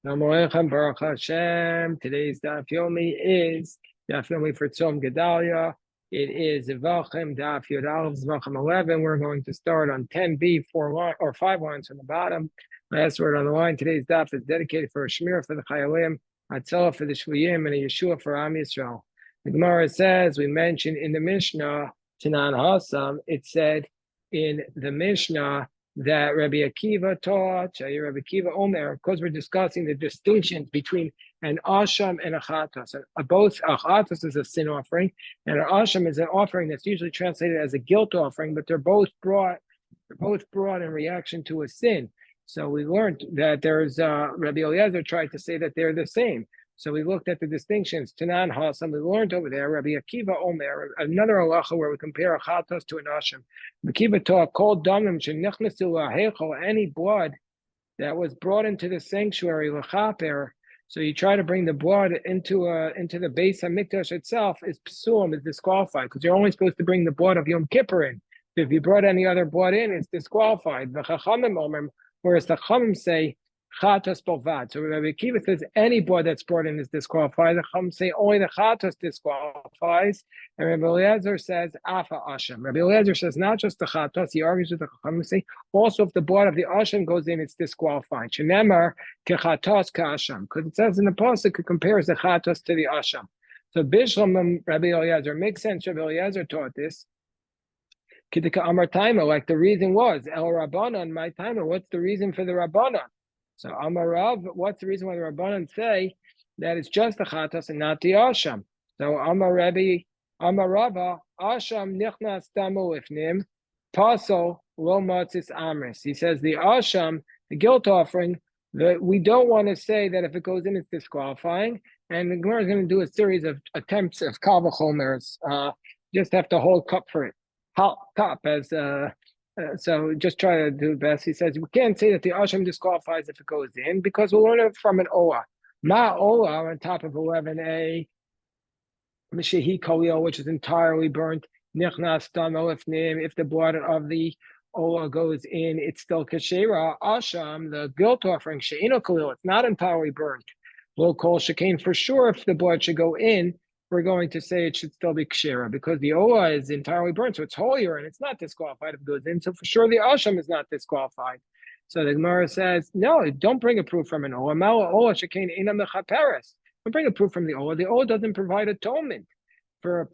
Shalom Aleichem, Baruch Hashem. Today's Daf Yomi is Daf Yomi for Tzom Gedalia. It is Zevachim, Daf Yod Aleph, Zevachim 11. We're going to start on 10b, 5 lines from the bottom. Last word on the line. Today's Daf is dedicated for a Shmir for the Chayalim, Hatzalah for the Shvuyim, and a Yeshua for Am Yisrael. The Gemara says, we mentioned in the Mishnah, Tanan Hasam, it said in the Mishnah, that Rabbi Akiva taught, Rabbi Akiva Omer, because we're discussing the distinctions between an asham and a chatos. Both a chatos is a sin offering, and an asham is an offering that's usually translated as a guilt offering, but they're both brought in reaction to a sin. So we learned that there's Rabbi Eliezer tried to say that they're the same. So we looked at the distinctions. Tanan Hasam, we learned over there, Rabbi Akiva Omer, another halacha where we compare a chatos to an asham. Akiva taught, called damim shenichnasu laheichel, any blood that was brought into the sanctuary, lachaper. So you try to bring the blood into the base hamikdash itself, is psulim, is disqualified, because you're only supposed to bring the blood of Yom Kippur in. If you brought any other blood in, it's disqualified. Whereas the Chachamim say chatos bolvad. So Rabbi Akiva says any blood that's brought in is disqualified. The Chachamim say only the chatos disqualifies. And Rabbi Eliezer says afa asham. Rabbi Eliezer says not just the chatos. He argues with the Chachamim, say also if the blood of the asham goes in, it's disqualified. Shenemar kechatos kasham, because it says in the pasuk it compares the chatos to the asham. So Bishlam Rabbi Eliezer makes sense. Rabbi Eliezer taught this. Kidika Amar Taima, like the reason was El Rabbanan, my Taima. What's the reason for the Rabbanan? So Amar Rav, what's the reason why the Rabbanan say that it's just the chatas and not the asham? So Amar Rabbi, Amar Rava, asham nichnas tamu ifnim, paso lo matzis amris. He says the asham, the guilt offering, that we don't want to say that if it goes in, it's disqualifying. And the Gemara is going to do a series of attempts of kal v'chomers. Just have to hold cup for it. Top as so just try to do the best. He says we can't say that the asham disqualifies if it goes in because we'll learn it from an ola. Ma ola on top of 11a, mishehi kalil, which is entirely burnt. Nichnas damo ifnim, if the blood of the ola goes in, it's still kashera. Asham, the guilt offering, she'ino kalil, it's not entirely burnt. We'll call shekain for sure if the blood should go in. We're going to say it should still be kshera because the ola is entirely burnt, so it's holier and it's not disqualified if it goes in. So for sure the asham is not disqualified. So the Gemara says, no, don't bring a proof from an ola. Mala ola shekain einam mechaperes. Don't bring a proof from the ola. The ola doesn't provide atonement for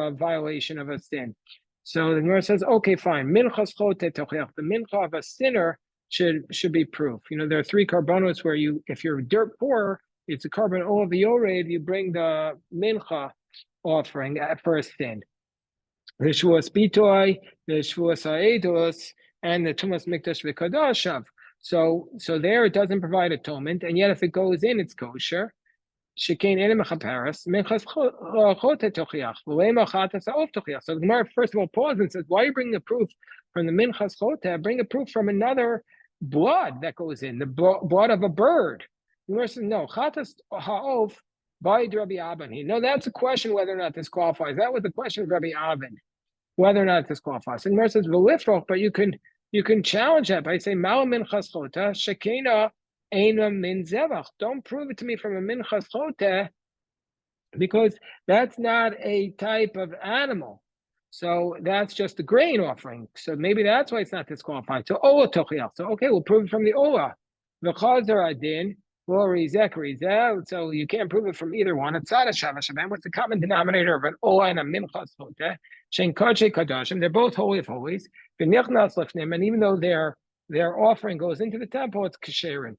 a violation of a sin. So the Gemara says, okay, fine. Minchas chote tochiach. The mincha of a sinner should be proof. You know, there are 3 karbonos where if you're dirt poor, it's a carbon of the Yored, you bring the mincha offering for a sin. The Shvuas Bitoy, the Shvuas Ha'edus, and the Tumas Mikdash V'Kadashav. So there it doesn't provide atonement, and yet if it goes in, it's kosher. Shekain enim mechaperes, minchas chote tochiach, v'leima chatas ha'of tochiach. So the Gemara first of all pauses and says, why are you bringing a proof from the minchas chote? Bring a proof from another blood that goes in, the blood of a bird. The Gemara says, no, chatas ha'of by Rabbi Abin. No, that's a question whether or not this qualifies. That was the question of Rabbi Abin, whether or not this qualifies. So the Gemara says, v'lifroch, but you can challenge that by saying, ma'al minchas chota, shekena eina min zevach. Don't prove it to me from a minchas chota, because that's not a type of animal. So that's just a grain offering. So maybe that's why it's not disqualified. So ola tochiach. So okay, we'll prove it from the ola. V'chazer adin. So you can't prove it from either one. What's the common denominator of an ola and a minchas choteh? Shein kodshei kadashim. They're both holy of holies. And even though their offering goes into the temple, it's kasherin.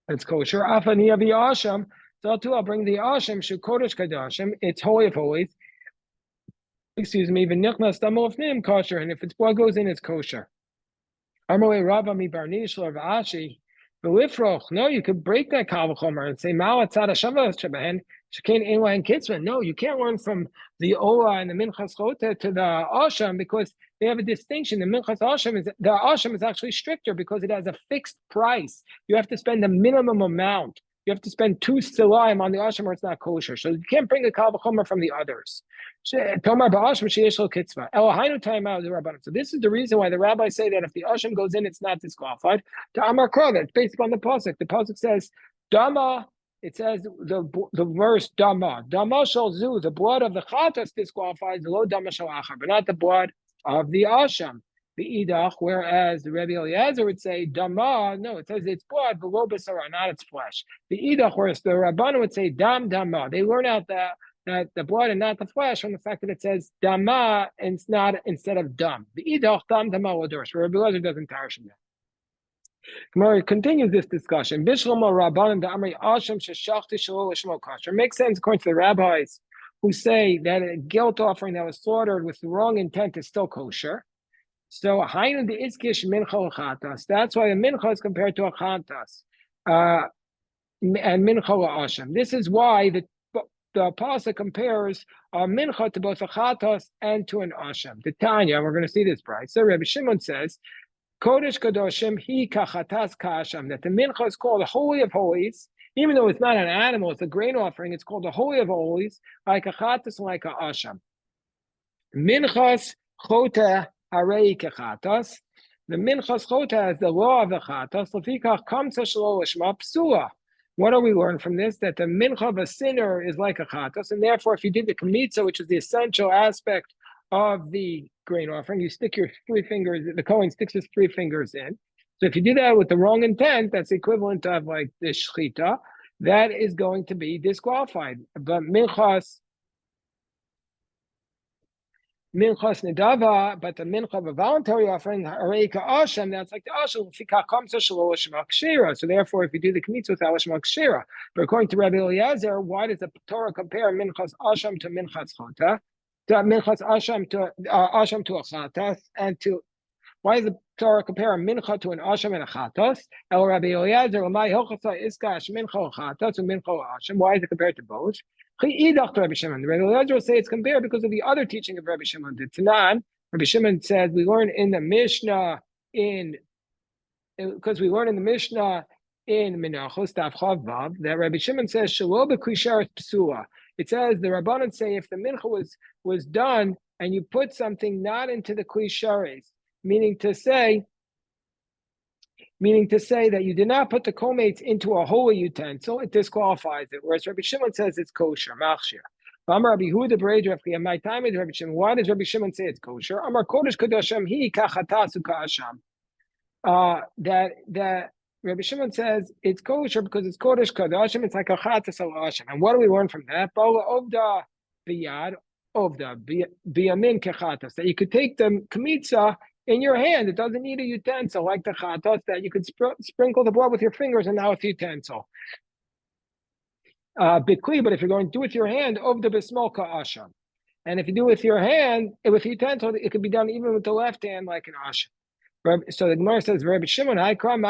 It's kosher. Afani avi asham. So too, I'll bring the asham shu kodesh kadashim. It's holy of holies. Excuse me. V'nichnas damo ofnim kosher. And if its blood goes in, it's kosher. Amalei Rabba mi barnish of Ashi. No, you could break that kal v'chomer and say ma'atzad hashavas shebehen shekain einla and kitzman. No, you can't learn from the ola and the minchas choteh to the asham because they have a distinction. The minchas asham is actually stricter because it has a fixed price. You have to spend a minimum amount. You have to spend 2 silaim on the asham or it's not kosher. So you can't bring a kal v'chomer from the others. So this is the reason why the rabbis say that if the asham goes in, it's not disqualified. To Amar Krov, it's based upon the pasuk. The pasuk says Dama, it says the verse Dama. Dama shall zu, the blood of the chatas disqualifies the low Dama shal achar, but not the blood of the asham. The idach, whereas the Rebbe Eliezer would say Dama, no, it says it's blood, but low basara, not its flesh. The idach, whereas the Rabbanan would say Dam Dama. They learn out that the blood and not the flesh from the fact that it says Dama and it's not instead of Dam. The idach Dam Dama Ladorsh. Rebbe Eliezer doesn't tarish that. Gemara continues this discussion. Makes sense according to the rabbis who say that a guilt offering that was slaughtered with the wrong intent is still kosher. So that's why the mincha is compared to a chatas and mincha la'asham. This is why the pasuk compares a mincha to both a chatas and to an asham. The Tanya, we're going to see this price. So Rabbi Shimon says, Kodesh Kadoshim hi kachatas kasham, that the mincha is called the Holy of Holies, even though it's not an animal, it's a grain offering, it's called the Holy of Holies, like a chatas and like a asham. Minchas chota harei kechatas. The minchas chota is the law of the chatas. Lefikach kamsa shelo lishma psula. What do we learn from this? That the mincha of a sinner is like a chatas, and therefore if you did the kmitza, which is the essential aspect of the grain offering, you stick your 3 fingers, the Kohen sticks his 3 fingers in. So if you do that with the wrong intent, that's the equivalent of like the shchita, that is going to be disqualified. But minchas nedava, but the mincha of a voluntary offering, areika asham, that's like the asham, fika kamsa shelo lishma kshira. So therefore, if you do the kmitza without lishma kshira, but according to Rabbi Eliezer, why does the Torah compare minchas asham to minchas chota? Minchas asham to a chatas, and to why does the Torah compare a mincha to an asham and a chatas? El Rabbi Eliezer, Lamai Hilchasa Iskash mincha chatas and mincha asham. Why is it compared to both? Rabbi Shimon. Rabbi Eliezer will say it's compared because of the other teaching of Rabbi Shimon. The Tanan, Rabbi Shimon said we learn in the Mishnah in Menachos Tav Chav Vav that Rabbi Shimon says Shelo b'klisharis psula. It says the Rabbanan say if the mincha was done and you put something not into the klisharis, meaning to say that you did not put the komates into a holy utensil, it disqualifies it. Whereas Rabbi Shimon says it's kosher, machshir. Amar Rabbi Yehuda b'Reid in my time with Rabbi Shimon, why does Rabbi Shimon say it's kosher? Amar Kodesh Kadoshim hi kachatasu ka'asham. That Rabbi Shimon says it's kosher because it's Kodesh Kadoshim, it's like a chatas al asham. And what do we learn from that? Bala ovda biyad ovda biyamin kechatas. That you could take the kmitza in your hand. It doesn't need a utensil like the chatas, that you could sprinkle the blood with your fingers and now it's a utensil. Bikli, but if you're going to do it with your hand, ovda bismol ka'asham. And if you do it with your hand, with utensil, it could be done even with the left hand like an asham. So the Gemara says, Rabbi Shimon, how can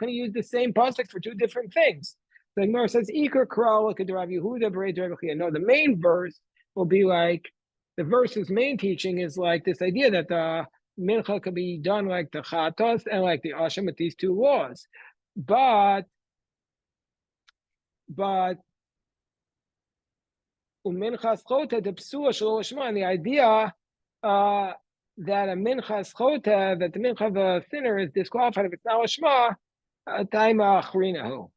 you use the same pasuk for 2 different things? The Gemara says, no, the main verse will be like, the verse's main teaching is like this idea that the mincha could be done like the chatas and like the asham with these 2 laws. But minchas chota the psua shelo lishma, and the idea that a minchas chota, that the mincha of a sinner is disqualified if it's not lishma, taima achrinahu.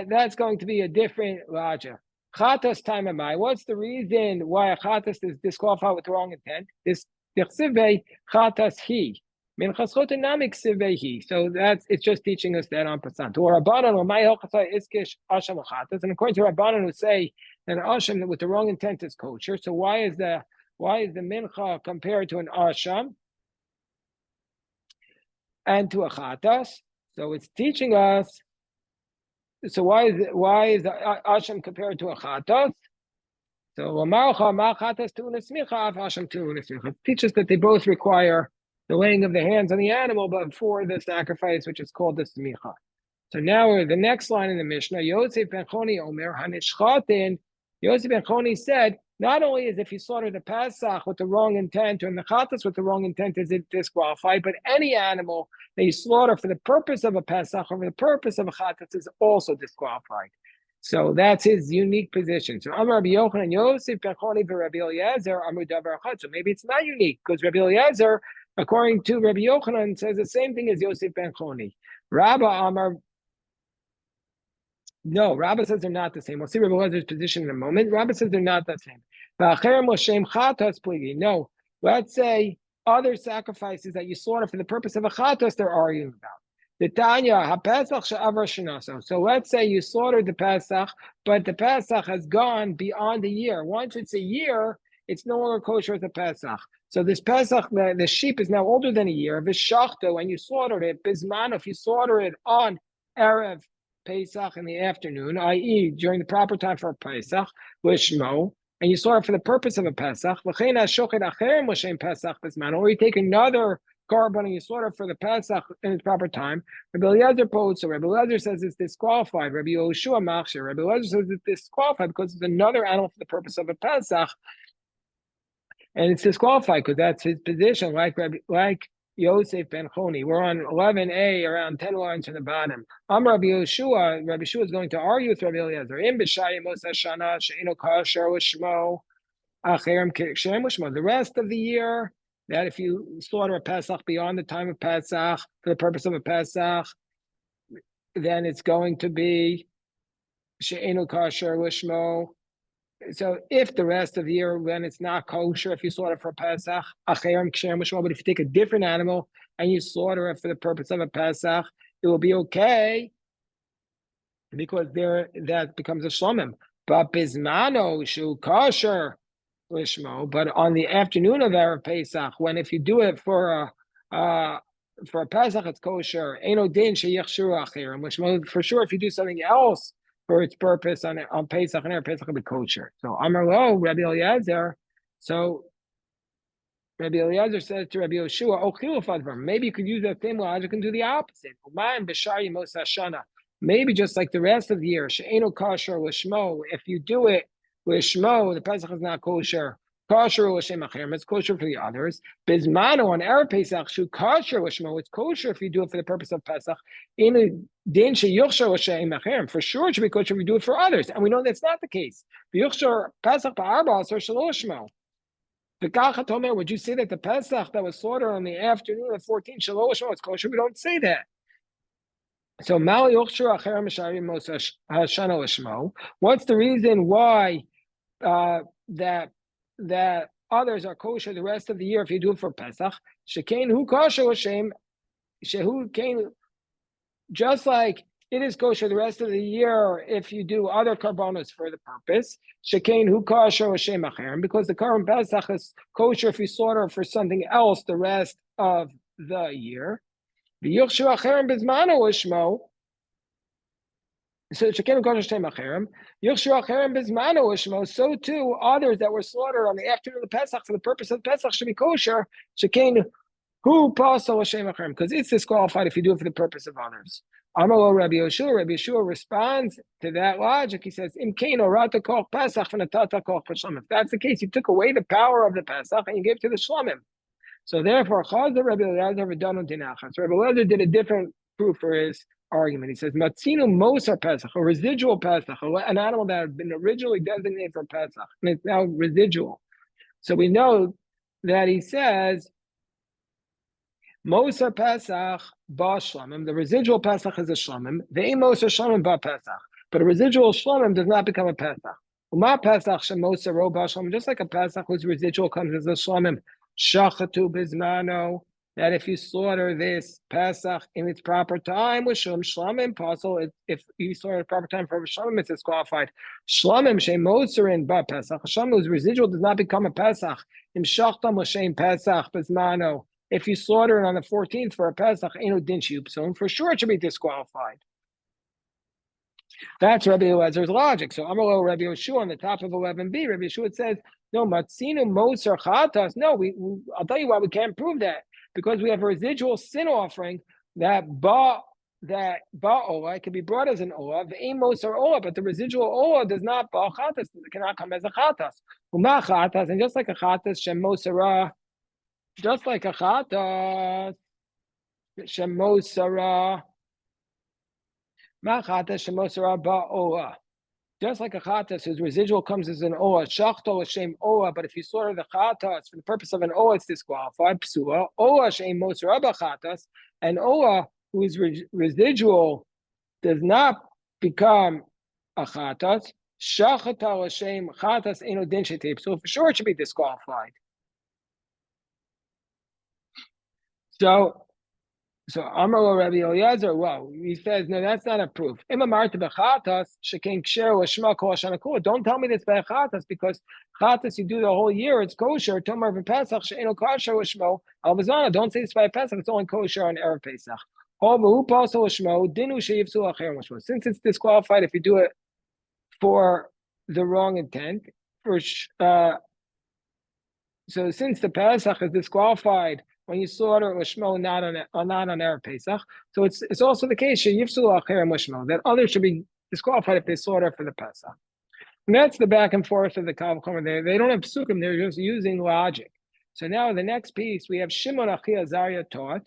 That's going to be a different logic. Chatas taima mai. What's the reason why a chatas is disqualified with the wrong intent? This dichsivei chatas hi. Minchas chota namik sivei hi. So it's just teaching us that on pasant. Or Rabbanan or my helchasai iskish asham chatas. And according to Rabbanan who say that asham with the wrong intent is kosher. So why is the mincha compared to an asham and to a chatas? So it's teaching us. So why is the asham compared to a chatas? So it teaches that they both require the laying of the hands on the animal, but for the sacrifice, which is called the smicha. So now the next line in the Mishnah, Yosef ben Choni Omer Hanishchatin. Yosef ben Choni said, not only is if you slaughter the Pesach with the wrong intent, or in the Chatas with the wrong intent, is it disqualified, but any animal that you slaughter for the purpose of a Pesach or for the purpose of a Chatas is also disqualified. So that's his unique position. So Amar Rabbi Yochanan Yosef ben Choni v'Rabbi Eliezer Amru Davar Echad. So maybe it's not unique because Rabbi Eliezer According to Rabbi Yochanan, says the same thing as Yosef ben Choni. Rabba Amar. No, Rabba says they're not the same. We'll see Rabbi Elazar's position in a moment. Rabba says they're not the same. No, let's say other sacrifices that you slaughter for the purpose of a chatos, they're arguing about. The Tanya HaPesach she'avar shanaso. So let's say you slaughtered the Pesach, but the Pesach has gone beyond a year. Once it's a year, it's no longer kosher as a Pesach. So this Pesach, the sheep is now older than a year. V'shachto, when you slaughtered it, bisman, if you slaughter it on Erev Pesach in the afternoon, i.e., during the proper time for a Pesach, lishmo, and you slaughter for the purpose of a Pesach, or you take another carbon and you slaughter for the Pesach in its proper time. Rabbi Eliezer posed, so Rabbi Eliezer says it's disqualified. Rabbi Yoshua machshir. Rabbi Eliezer says it's disqualified because it's another animal for the purpose of a Pesach, and it's disqualified because that's his position, like Yosef ben Choni. We're on 11a, around 10 lines from the bottom. Rabbi Yeshua. Rabbi Yeshua is going to argue with Rabbi Eliezer. The rest of the year, that if you slaughter a Pesach beyond the time of Pesach for the purpose of a Pesach, then it's going to be she'enu kasher lishmo. So if the rest of the year, then it's not kosher if you slaughter for Pesach, but if you take a different animal and you slaughter it for the purpose of a Pesach, it will be okay because that becomes a shlomim. But bismano shu kosher lishmo. But on the afternoon of Erev Pesach, when if you do it for a Pesach, it's kosher. Eno din sheyichshuru achirim lishmo. For sure, if you do something else for its purpose on Pesach and Erev Pesach will be kosher. So Amar lo Rabbi Eliezer. So Rabbi Eliezer says to Rabbi Yoshua, "Oh, chilufadvar. Maybe you could use that same logic and do the opposite. Maybe just like the rest of the year, she'enu kosher lishmo. If you do it lishmo, the Pesach is not kosher. Kosher l'shem achirim. It's kosher for the others. Bismano on Erev Pesach shu kosher l'shmo. It's kosher if you do it for the purpose of Pesach. In din she'yuchshar l'shem achirim. For sure, it should be kosher if you do it for others. And we know that's not the case. Yuchshar Pesach ba'arba asur shelo l'shmo. Would you say that the Pesach that was slaughtered on the afternoon of 14 shelo l'shmo is kosher? We don't say that. So what's the reason why that others are kosher the rest of the year if you do it for Pesach? Just like it is kosher the rest of the year if you do other karbonos for the purpose. Because the Karban Pesach is kosher if you slaughter for something else the rest of the year. So so too others that were slaughtered on the afternoon of the Pesach for the purpose of the Pesach should be kosher. Because it's disqualified if you do it for the purpose of others. Amalo Rabbi Yeshua responds to that logic. He says, if that's the case, you took away the power of the Pesach and you gave it to the Shlomim. So therefore, Rabbi Eliezer did a different proof for his argument. He says, Matzinu Mosar Pesach, a residual Pesach, an animal that had been originally designated for Pesach, and it's now residual. So we know that he says, Mosar Pesach ba Shlamim, the residual Pesach is a Shlamim, the Mosar Shlamim ba Pesach, but a residual Shlamim does not become a Pesach. Uma Pesach Shemosar ro ba Shlamim, just like a Pesach whose residual comes as a Shlamim. Shachatu bismano, that if you slaughter this Pesach in its proper time with Shlamim Pasul, if you slaughter at proper time for Shlamim, it's disqualified. Shlamim shemosarin ba Pesach, Shlamim whose residual does not become a Pesach. Im shachtam l'shem Pesach bismano, if you slaughter it on the 14th for a Pesach, eno din sheyupson, for sure it should be disqualified. That's Rabbi Elazar's logic. So Amalo Rabbi Yeshua on the top of 11b, Rabbi Yeshua says, no, matzinu mosar chatas. No, I'll tell you why we can't prove that. Because we have a residual sin offering that ola, it can be brought as an ola, the aim mosar ola, but the residual ola does not ba chatas, it cannot come as a chatas. Uma chatas, and just like a chatas, shem mosara, just like a chatas, shem mosara, ma chatas shem mosara ba ola. just like a chatas whose residual comes as an oa, shachto l'shem oa, but if you slaughter the chatas for the purpose of an oa, it's disqualified. Psua oa shem moser abba chatas, an oa whose residual does not become a chatas. Shachata l'shem chatas eno din shetib. So for sure it should be disqualified. So Amar Rabbi Eliezer, well, he says, no, that's not a proof. Don't tell me this by chatas because chatas you do the whole year, it's kosher. Tomar v'Pesach she'eno kosher l'shmo alvazana. Don't say this by Pesach, it's only kosher on Erev Pesach. Since it's disqualified if you do it for the wrong intent, so since the Pesach is disqualified when you slaughter Lishmo not on Erev Pesach, so it's also the case that others should be disqualified if they slaughter for the Pesach. And that's the back and forth of the Kal V'chomer. They don't have psukim; they're just using logic. So now the next piece we have Shimon Achi Azariah taught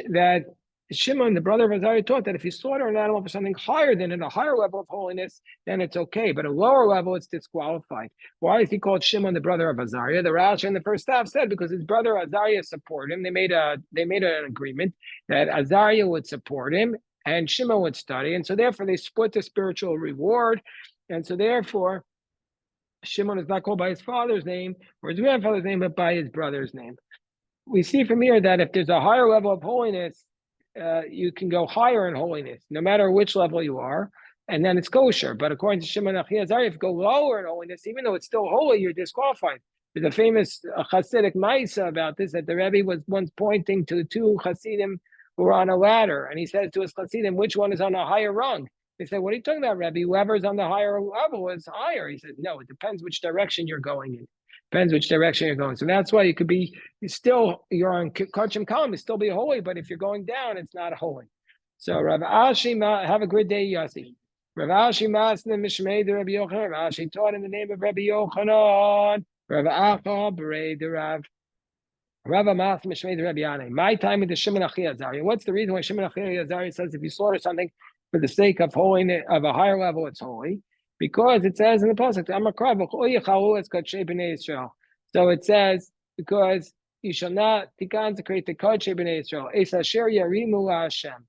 that Shimon, the brother of Azariah, taught that if you slaughter an animal for something higher than in a higher level of holiness, then it's okay. But at a lower level, it's disqualified. Why is he called Shimon, the brother of Azariah? The Rashi in the first half said because his brother Azariah supported him. They made an agreement that Azariah would support him and Shimon would study, and so therefore they split the spiritual reward, and so therefore Shimon is not called by his father's name or his grandfather's name, but by his brother's name. We see from here that if there's a higher level of holiness, you can go higher in holiness, no matter which level you are, and then it's kosher. But according to Shimon Achi Azariah, if you go lower in holiness, even though it's still holy, you're disqualified. There's a famous Hasidic Maisa about this, that the Rebbe was once pointing to two Hasidim who were on a ladder, and he says to his Hasidim, which one is on a higher rung? They said, what are you talking about, Rebbe? Whoever's on the higher level is higher. He said, no, it depends which direction you're going in. Depends which direction you're going. So that's why you could be you're on Kachim Kalam, you still be holy, but if you're going down, it's not holy. So Rav Ashi, have a good day, Yossi. Rav Ashi Masna Mishmei the Rabbi Yochanan. Rav Ashi taught in the name of Rabbi Yochanan. Rav Acha Berei the Rav. Rav Amas Mishmei the Rabbi Yanai. My time with the Shimon Achi Azariah. What's the reason why Shimon Achi Azariah says if you slaughter something for the sake of holiness of a higher level, it's holy? Because it says in the pasuk, so it says, because you shall not consecrate the Kodesh B'nei Yisrael, Es Asher Yarimu Hashem,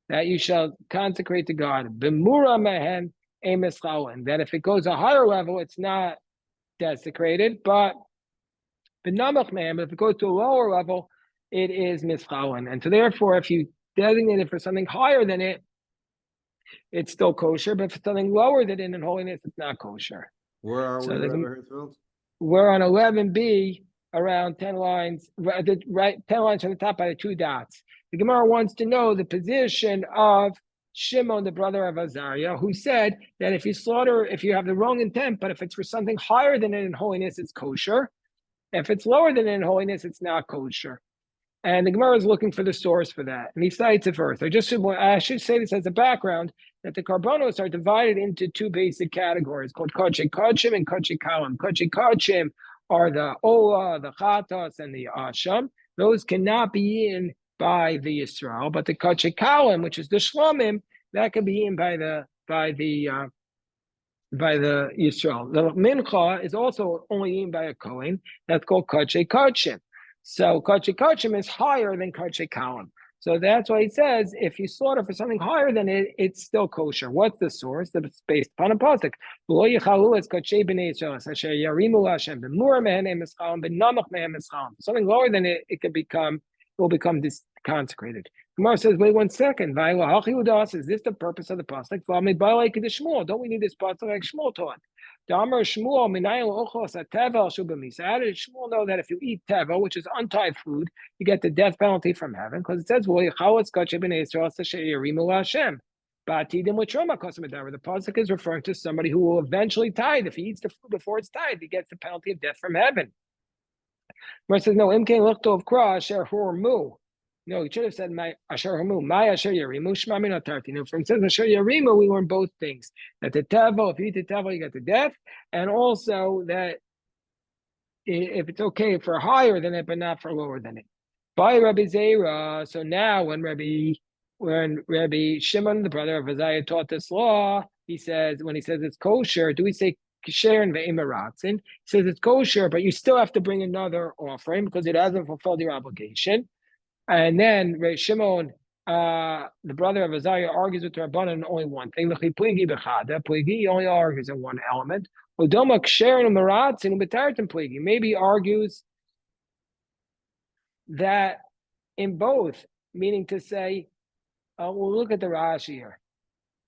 that you shall consecrate to God. B'mura mehen emes chalin, that if it goes a higher level, it's not desecrated, but b'namach mehen, but if it goes to a lower level, it is mischalin. And so therefore, if you designate it for something higher than it, it's still kosher, but for something lower than it in holiness, it's not kosher. Where are we, Rabbi Hirschfeld? We're on 11b, around 10 lines, right 10 lines from the top by the two dots. The Gemara wants to know the position of Shimon, the brother of Azariah, who said that if you slaughter, if you have the wrong intent, but if it's for something higher than it in holiness, it's kosher. If it's lower than it in holiness, it's not kosher. And the Gemara is looking for the source for that. And he cites it first. I should say this as a background, that the karbonos are divided into two basic categories called kodesh kodshim and kodesh kalim. Kodesh kodshim are the ola, the chatas, and the asham. Those cannot be eaten by the Yisrael, but the kodesh kalim, which is the shlomim, that can be eaten by the Yisrael. The mincha is also only eaten by a kohen. That's called kodesh kodshim. So kodesh kodshim is higher than kodesh kalim. So that's why he says if you slaughter for something higher than it, it's still kosher. What's the source? That's based upon a pasuk. Something lower than it, will become consecrated. Gemara says, wait 1 second. Is this the purpose of the pasuk? Don't we need this pasuk like Shmuel taught? How did Shmuel know that if you eat tevel, which is untied food, you get the death penalty from heaven? Because it says, the pasuk is referring to somebody who will eventually tithe. If he eats the food before it's tithe, he gets the penalty of death from heaven. Where it says, no, no, he should have said my asher hamu, my asher yarimu, shmami natarti. No, from says asher yarimu, we learn both things. That the tevel, if you eat the tevel, you get the death, and also that if it's okay for higher than it, but not for lower than it. By Rabbi Zera, so now when Rabbi when Rabbi Shimon, the brother of Azariah, taught this law, he says, when he says it's kosher, do we say kasher and ve'imaratzin? He says it's kosher, but you still have to bring another offering because it hasn't fulfilled your obligation. And then Rabbi Shimon, the brother of Azariah, argues with Rabbanan on only one thing. He only argues in one element. Maybe he argues that in both, meaning to say, we'll look at the Rashi here.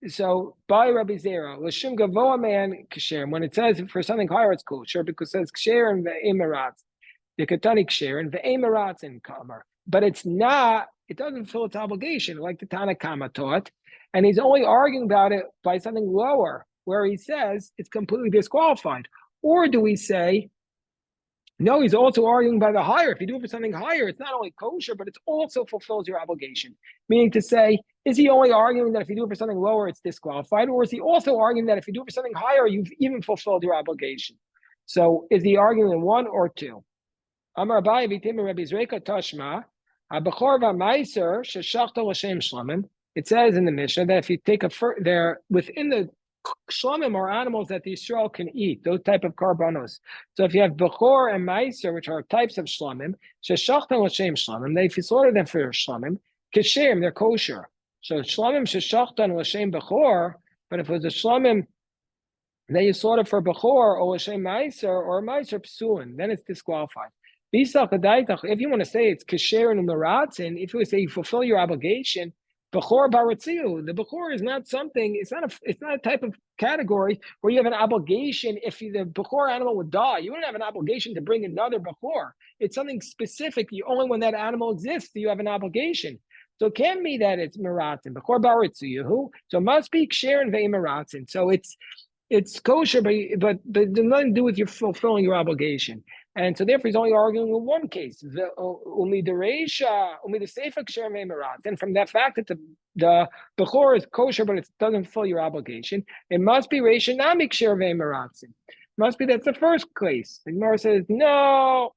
So by Rabbi Zera, l'shum gavoa man kasher. When it says for something higher, it's kosher because it says kasher and ve'emiratz, the katani kasher and ve'emiratz in kamar. But it's not. It doesn't fulfill its obligation, like the Tana Kama taught, and he's only arguing about it by something lower, where he says it's completely disqualified. Or do we say? No, he's also arguing by the higher. If you do it for something higher, it's not only kosher, but it also fulfills your obligation. Meaning to say, is he only arguing that if you do it for something lower, it's disqualified? Or is he also arguing that if you do it for something higher, you've even fulfilled your obligation? So is he arguing in one or two? Amar Abaye v'tim Rabbi Zreika Tashma, HaBechor v'Maiser sheshachta l'shem shlamim. It says in the Mishnah that if you take there within the shlamim are animals that the Yisrael can eat, those type of karbanos. So if you have bechor and meiser, which are types of shlamim, sheshachtan l'shem shlamim, if you slaughter them for shlamim, kishem, they're kosher. So shlamim sheshachtan l'shem bechor, but if it was a shlamim that you slaughter for bechor or l'shem meiser or meiser psuin, then it's disqualified. If you want to say it's kasher and umaratzin, if you would say you fulfill your obligation, Bechor baratziu. The bechor is not something. It's not a type of category where you have an obligation. If the bechor animal would die, you wouldn't have an obligation to bring another bechor. It's something specific. Only when that animal exists do you have an obligation. So it can be that it's meratzin. Bechor baratziu. So it must be ksher and ve'imaratzin. So it's kosher, but there's nothing to do with your fulfilling your obligation. And so therefore he's only arguing with one case. And from that fact that the bechor is kosher, but it doesn't fulfill your obligation, it must be reisha nami ksher ve'imaratzin. Must be that's the first case. The Gemara says, no,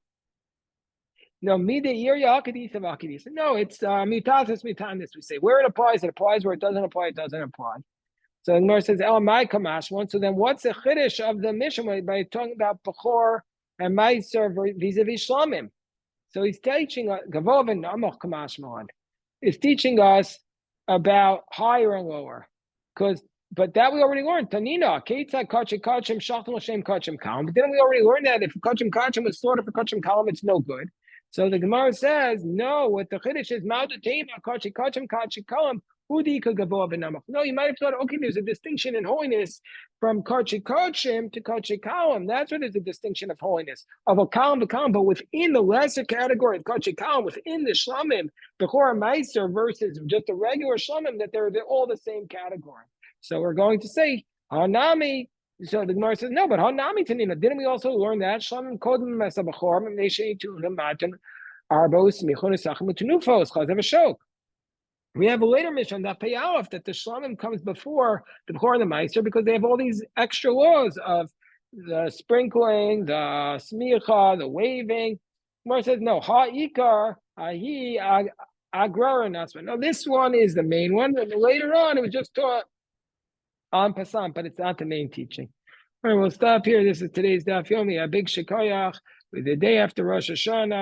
mida irya akadisa v'akadisa. No, it's mutatis mutanis. We say where it applies, where it doesn't apply, it doesn't apply. So the Gemara says, Elamai kamash one. So then what's the chiddush of the Mishnah by talking about bechor and meiser vis-a-vis shlamim? So he's teaching Gavov and Amach Kamashmalan. It's teaching us about higher and lower, but that we already learned. Tanina Keitza Kachim Kachim Shachtim L'Shem Kachim Kalam. But didn't we already learn that if Kachim Kachim was slaughtered for Kachim Kalam, it's no good? So the Gemara says no. What the chiddush is Ma'udatema Kachim Kachim Kachim Kalam. No, you might have thought, okay, there's a distinction in holiness from Karchi Karchim to Karchi Kalam. That's what is a distinction of holiness, of a Kalam to Kalam, but within the lesser category of Karchi Kalam, within the Shlamim, Bechor Meiser versus just a regular Shlamim, that they're all the same category. So we're going to say, Hanami. So the Gemara says, no, but Hanami Tanina. Didn't we also learn that? Shlamim Kodem Mesa Bechor, Mneshei Tunim Matan, Arbos, Michon Sachim, Tunufos, Chazav Ashok. We have a later mission that pay off that the shlamim comes before the bechor and the meiser because they have all these extra laws of the sprinkling, the smicha, the waving. Gemara says no. Ha'ikar ahi agrara nasma. No, this one is the main one. And later on, it was just taught on passant, but it's not the main teaching. All right, we'll stop here. This is today's daf yomi. A big shekayach with the day after Rosh Hashanah.